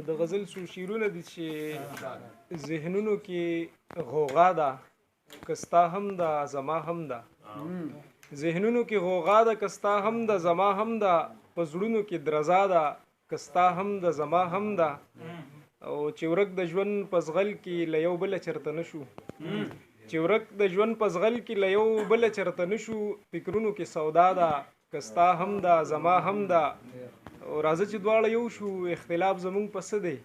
د غزل څو شعرونه دي چې ذهنونو کې غوغا ده، کستا هم ده زما هم ده. ذهنونو کې غوغا ده، کستا هم ده زما هم ده. په زړونو کې درزا ده، کستا هم ده زما هم ده. او چې ورک د ژوند په زغل کې له یو بله چرته نشو، چې ورک د ژوند په زغل کې له یو بله چرته نشو. فکرونو کې سودا ده، کستا هم ده زما هم ده. او راځه چې دواړه یو شو، اختلاف زمونږ په څه دی؟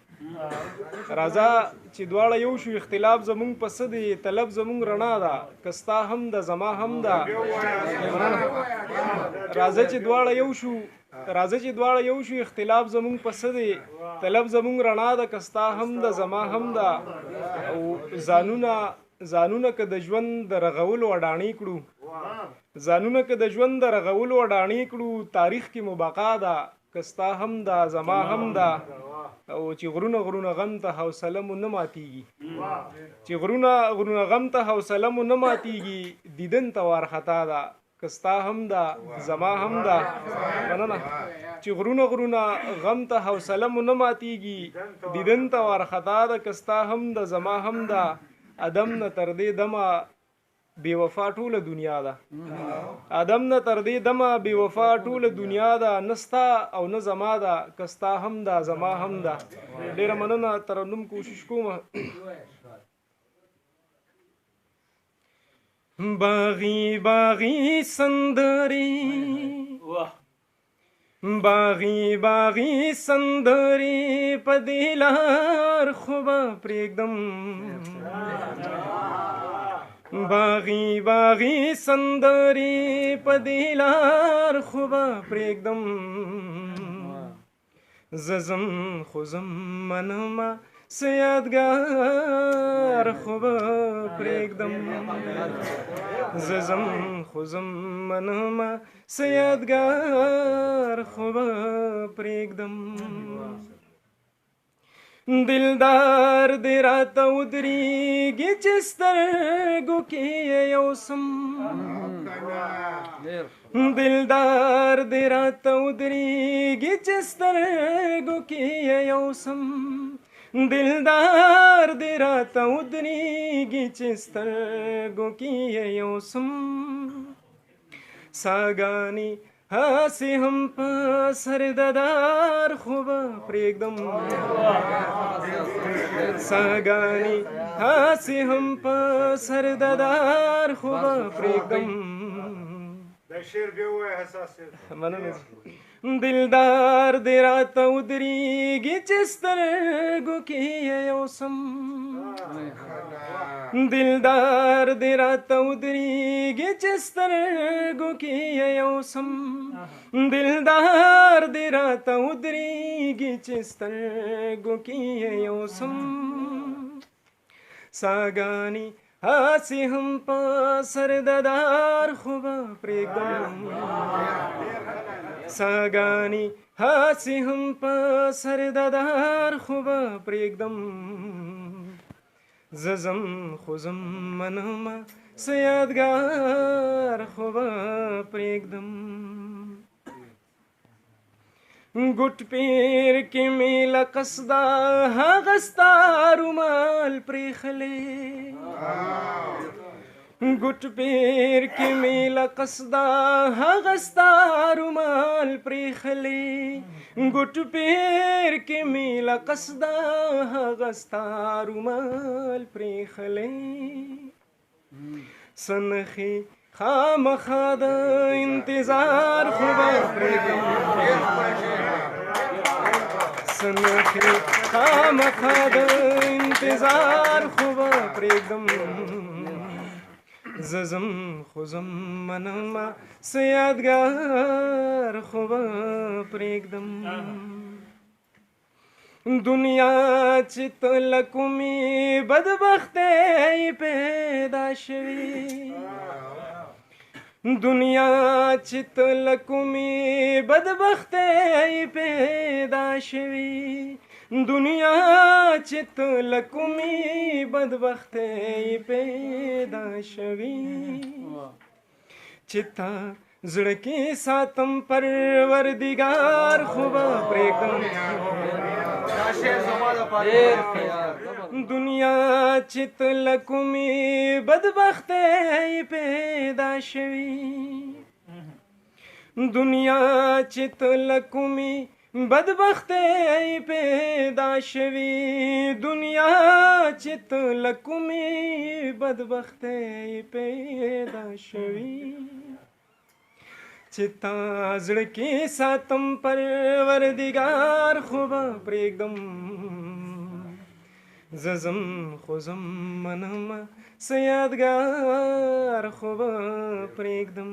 راځه چې دواړه یو شو، اختلاف زمونږ په څه دی؟ طلب زمونږ رڼا ده، کستا هم ده زما هم ده. راځه چې دواړه یو شو، راځه چې دواړه یو شو، اختلاف زمونږ په څه دی؟ طلب زمونږ رڼا ده، کستا هم ده زما هم ده. او ځانونه که د ژوند د رغولو اډاڼې کړو، ځانونه که د ژوند د رغولو اډاڼې کړو. تاریخ کې مبقا ده، کستا هم ده زما هم ده. او چې غرونه غم ته حوصله مو نه ماتیږي، چې غرونه غم ته حوصله مو نه ماتیږي. دیدن ته وارخطا ده، کستا هم ده زما هم ده. مننه. چې غرونه غم ته حوصله مو نه ماتیږي، دیدن ته وارخطا ده، کستا هم ده زما هم ده. ادم نه تر دې دمه بې وفا ټوله دنیا ده، ادم نه تر دې دمه بې وفا ټوله دنیا ده. نستا او نه زما ده، کستا هم ده زما هم ده. ډیره مننه. ترنم کوشش کوم. باغی باغی سندری، باغی باغی سندری په دې لار خو به پرېږدم. باغی باغی سندری په دې لار خو به پرېږدم. ززم خو زم منمه څه یادګار خو به پرېږدم. ززم خو زم منمه څه یادګار خو به پرېږدم. دلدار دې راته ودرېږي چې سترګو کې یې یوسم. دلدار دې راته ودرېږي چې سترګو کې یې یوسم. دلدار دې راته ودرېږي چې سترګو کې یې یوسم. ساګانې هسې هم په سر د دار خو به پرېږدم. ساګانې هسې هم په سر د دار خو به پرېږدم. مننه. دلدار دې راته ودرېږي چې سترګو کې یې یوسم. دلدار دې راته ودرېږي چې سترګو کې یې یوسم. دلدار دې راته ودرېږي چې سترګو کې یې یوسم. ساګانې هسې هم په سر د دار خو به پرېږدم. ساګانې هسې هم په سر د دار خو به پرېږدم. ززم خو زم منمه څه یادګار خو به پرېږدم. ګوټ پیر کې مې له قصده هغه ستا رومال پرېښلی. ګوټ پیر کې مې له قصده هغه ستا رومال پرېښلی. ګوټ پیر کې مې له قصده هغه ستا رومال پرېښلی. سنخې خامخا د انتظار خو به پرېږدم. سنخې خامخا د انتظار خو به پرېږدم. ززم خو زم منمه څه یادګار خو به پرېږدم. دنیا چې ته له کومې بدبختۍ پیدا شوې، دنیا چې ته له کومې بدبختۍ پیدا شوې، دنیا چې ته له کومې بدبختۍ پیدا شوې. چې تا زړه کې ساتم پروردګار خو به پرېږدم دنیا چې ته له کومې بدبختۍ پیدا شوي دنیا چې ته له کومې بدبختۍ پیدا شوي دنیا چې ته له کومې بدبختۍ پیدا شوي چې تا زړه کې ساتم پروردګار خو به پرېږدم زه ځم خو ځم منمه څه یادګار خو به پرېږدم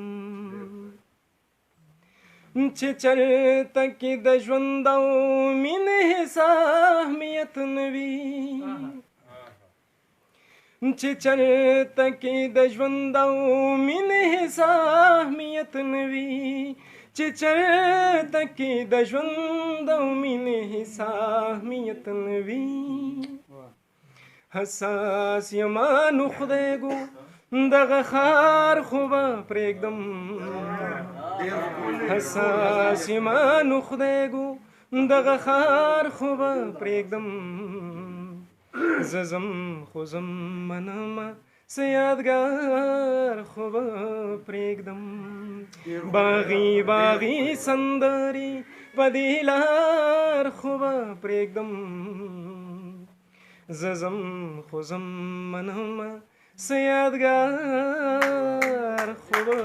چې چرته کې د ژوند او مینې هېڅ اهمیت نه وي چې چرته کې د ژوند او مینې هېڅ اهمیت نه وي چې چرته کې د ژوند او مینې هېڅ اهمیت نه وي حساس یما نو خدای ګو دغه ښار خو به پرېږدم حساس یما نو خدای ګو دغه ښار خو به پرېږدم زه ځم خو ځم منمه څه یادګار خو به پرېږدم باغي باغي سندرې په دې لار خو به پرېږدم زه ځم خو ځم منمه څه یادګار خو به